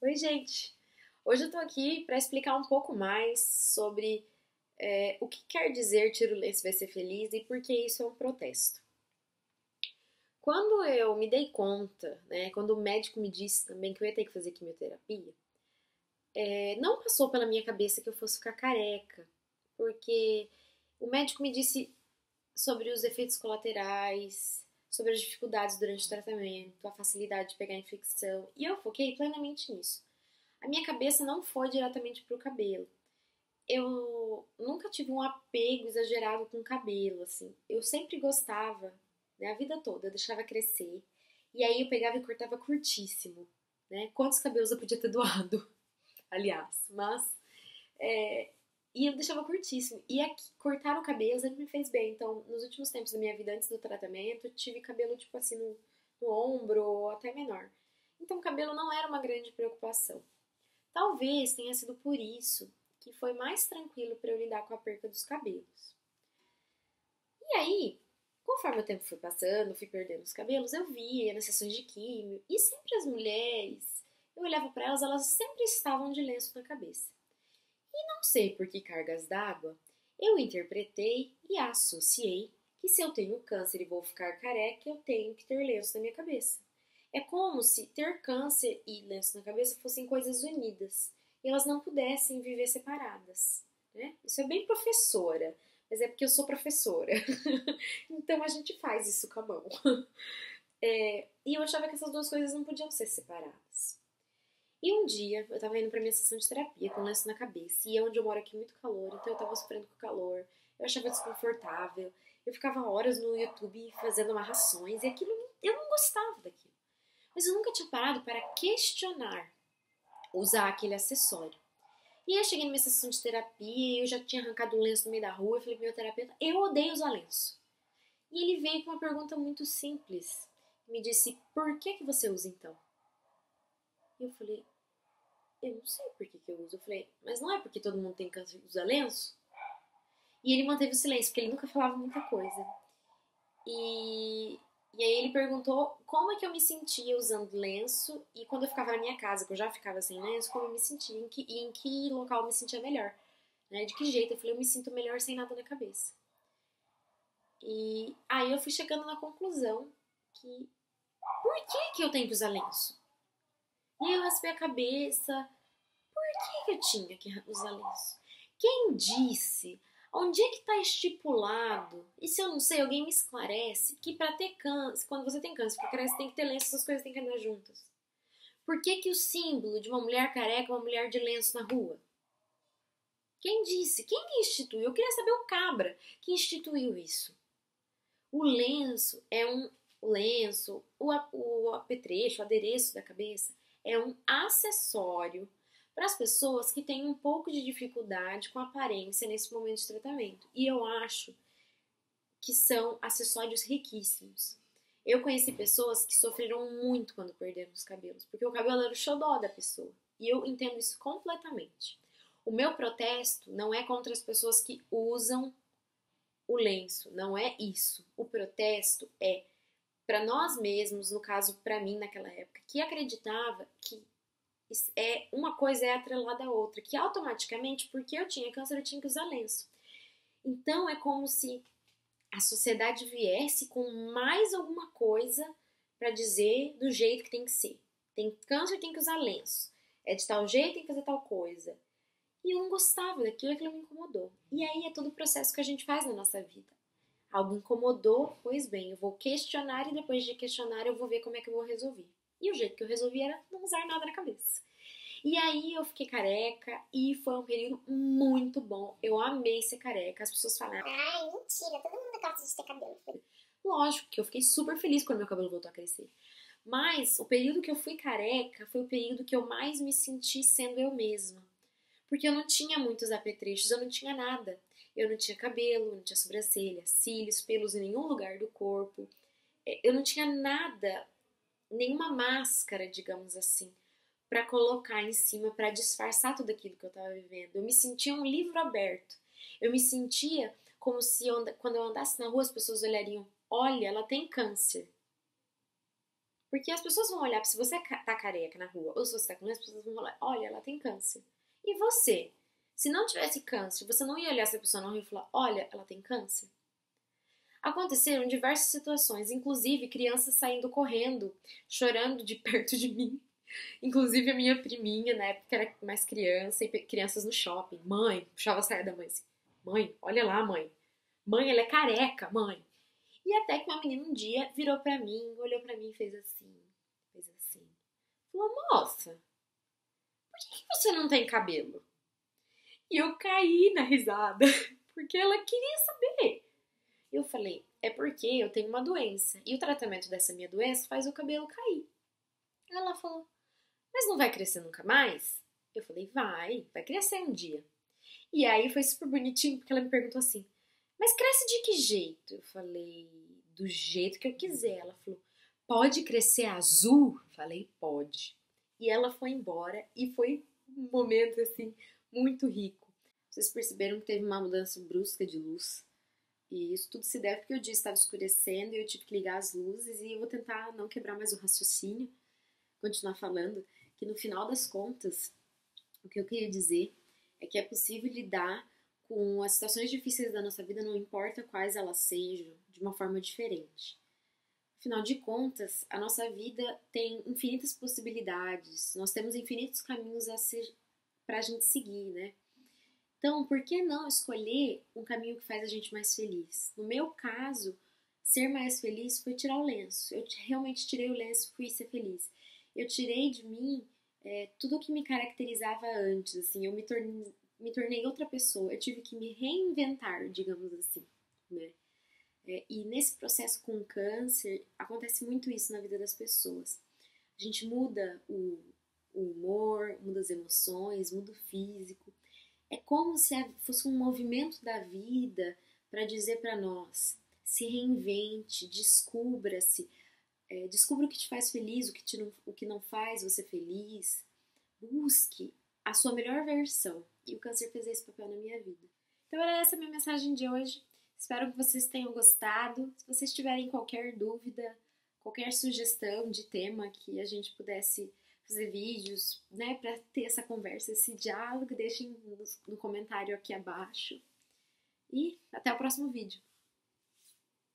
Oi, gente! Hoje eu tô aqui para explicar um pouco mais sobre o que quer dizer tira o lenço e vai ser feliz e por que isso é um protesto. Quando eu me dei conta, né, quando o médico me disse também que eu ia ter que fazer quimioterapia, não passou pela minha cabeça que eu fosse ficar careca, porque o médico me disse sobre os efeitos colaterais, sobre as dificuldades durante o tratamento, a facilidade de pegar infecção, e eu foquei plenamente nisso. A minha cabeça não foi diretamente pro cabelo. Eu nunca tive um apego exagerado com cabelo, assim. Eu sempre gostava, né, a vida toda, eu deixava crescer. E aí eu pegava e cortava curtíssimo, né? Quantos cabelos eu podia ter doado, aliás. Mas, é, e eu deixava curtíssimo. E aqui, cortar o cabelo sempre me fez bem. Então, nos últimos tempos da minha vida, antes do tratamento, eu tive cabelo, tipo assim, no ombro ou até menor. Então, o cabelo não era uma grande preocupação. Talvez tenha sido por isso que foi mais tranquilo para eu lidar com a perca dos cabelos. E aí, conforme o tempo foi passando, fui perdendo os cabelos, eu via nas sessões de químio e sempre as mulheres, eu olhava para elas, elas sempre estavam de lenço na cabeça. E não sei por que cargas d'água, eu interpretei e associei que se eu tenho câncer e vou ficar careca, eu tenho que ter lenço na minha cabeça. É como se ter câncer e lenço na cabeça fossem coisas unidas e elas não pudessem viver separadas. Né? Isso é bem professora, mas é porque eu sou professora. Então a gente faz isso com a mão. E eu achava que essas duas coisas não podiam ser separadas. E um dia eu tava indo pra minha sessão de terapia com lenço na cabeça. E é onde eu moro aqui muito calor, então eu tava sofrendo com o calor. Eu achava desconfortável. Eu ficava horas no YouTube fazendo amarrações e aquilo eu não gostava daquilo. Mas eu nunca tinha parado para questionar usar aquele acessório. E aí eu cheguei numa sessão de terapia, eu já tinha arrancado o lenço no meio da rua, eu falei pro meu terapeuta, eu odeio usar lenço. E ele veio com uma pergunta muito simples. Me disse, por que você usa então? E eu falei, eu não sei por que eu uso. Eu falei, mas não é porque todo mundo tem câncer e usa lenço? E ele manteve o silêncio, porque ele nunca falava muita coisa. E, e aí ele perguntou como é que eu me sentia usando lenço e quando eu ficava na minha casa, que eu já ficava sem lenço, como eu me sentia, em que local eu me sentia melhor. Né? De que jeito? Eu falei, eu me sinto melhor sem nada na cabeça. E aí eu fui chegando na conclusão que por que eu tenho que usar lenço? E aí eu raspei a cabeça, por que eu tinha que usar lenço? Quem disse? Onde é que está estipulado? E se eu não sei, alguém me esclarece que para ter câncer, quando você tem câncer, porque cresce, tem que ter lenço, essas coisas têm que andar juntas. Por que o símbolo de uma mulher careca é uma mulher de lenço na rua? Quem disse? Quem que instituiu? Eu queria saber o cabra que instituiu isso. O lenço é um lenço, o apetrecho, o adereço da cabeça é um acessório para as pessoas que têm um pouco de dificuldade com a aparência nesse momento de tratamento. E eu acho que são acessórios riquíssimos. Eu conheci pessoas que sofreram muito quando perderam os cabelos, porque o cabelo era o xodó da pessoa. E eu entendo isso completamente. O meu protesto não é contra as pessoas que usam o lenço, não é isso. O protesto é para nós mesmos, no caso para mim naquela época, que acreditava que uma coisa é atrelada à outra, que automaticamente, porque eu tinha câncer, eu tinha que usar lenço. Então é como se a sociedade viesse com mais alguma coisa para dizer do jeito que tem que ser. Tem câncer, tem que usar lenço. É de tal jeito, tem que fazer tal coisa. E eu não gostava daquilo, aquilo me incomodou. E aí é todo o processo que a gente faz na nossa vida. Algo incomodou, pois bem, eu vou questionar e depois de questionar eu vou ver como é que eu vou resolver. E o jeito que eu resolvi era não usar nada na cabeça. E aí eu fiquei careca e foi um período muito bom. Eu amei ser careca. As pessoas falaram, Ai, mentira, todo mundo gosta de ter cabelo. lógico que eu fiquei super feliz quando meu cabelo voltou a crescer. Mas o período que eu fui careca foi o período que eu mais me senti sendo eu mesma. Porque eu não tinha muitos apetrechos, eu não tinha nada. Eu não tinha cabelo, não tinha sobrancelha, cílios, pelos em nenhum lugar do corpo. Eu não tinha nada, nenhuma máscara, digamos assim, para colocar em cima, para disfarçar tudo aquilo que eu estava vivendo. Eu me sentia um livro aberto. Eu me sentia como se quando eu andasse na rua as pessoas olhariam: olha, ela tem câncer. Porque as pessoas vão olhar, se você tá careca na rua ou se você tá com doença, as pessoas vão olhar, olha, ela tem câncer. E você? Se não tivesse câncer, você não ia olhar essa pessoa na rua e falar, olha, ela tem câncer? Aconteceram diversas situações, inclusive crianças saindo correndo, chorando de perto de mim. Inclusive a minha priminha, na época era mais criança, e crianças no shopping. Mãe, puxava a saia da mãe assim. Mãe, olha lá, mãe. Mãe, ela é careca, mãe. E até que uma menina um dia virou pra mim, olhou pra mim e fez assim. Fez assim. Falou, moça, por que você não tem cabelo? E eu caí na risada, porque ela queria saber. Eu falei, é porque eu tenho uma doença. E o tratamento dessa minha doença faz o cabelo cair. Ela falou, mas não vai crescer nunca mais? Eu falei, vai crescer um dia. E aí foi super bonitinho, porque ela me perguntou assim, mas cresce de que jeito? Eu falei, do jeito que eu quiser. Ela falou, pode crescer azul? Eu falei, pode. E ela foi embora e foi um momento, assim, muito rico. Vocês perceberam que teve uma mudança brusca de luz. E isso tudo se deve porque o dia estava escurecendo e eu tive que ligar as luzes e eu vou tentar não quebrar mais o raciocínio, continuar falando, que no final das contas, o que eu queria dizer é que é possível lidar com as situações difíceis da nossa vida, não importa quais elas sejam, de uma forma diferente. Afinal de contas, a nossa vida tem infinitas possibilidades, nós temos infinitos caminhos para a gente seguir, né? Então, por que não escolher um caminho que faz a gente mais feliz? No meu caso, ser mais feliz foi tirar o lenço. Eu realmente tirei o lenço e fui ser feliz. Eu tirei de mim tudo o que me caracterizava antes, assim, eu me tornei outra pessoa. Eu tive que me reinventar, digamos assim, né? E nesse processo com o câncer, acontece muito isso na vida das pessoas. A gente muda o humor, muda as emoções, muda o físico. É como se fosse um movimento da vida para dizer para nós: se reinvente, descubra-se, descubra o que te faz feliz, o que não faz você feliz. Busque a sua melhor versão. E o câncer fez esse papel na minha vida. Então era essa a minha mensagem de hoje. Espero que vocês tenham gostado. Se vocês tiverem qualquer dúvida, qualquer sugestão de tema que a gente pudesse fazer vídeos, né, para ter essa conversa, esse diálogo, deixem no comentário aqui abaixo. E até o próximo vídeo.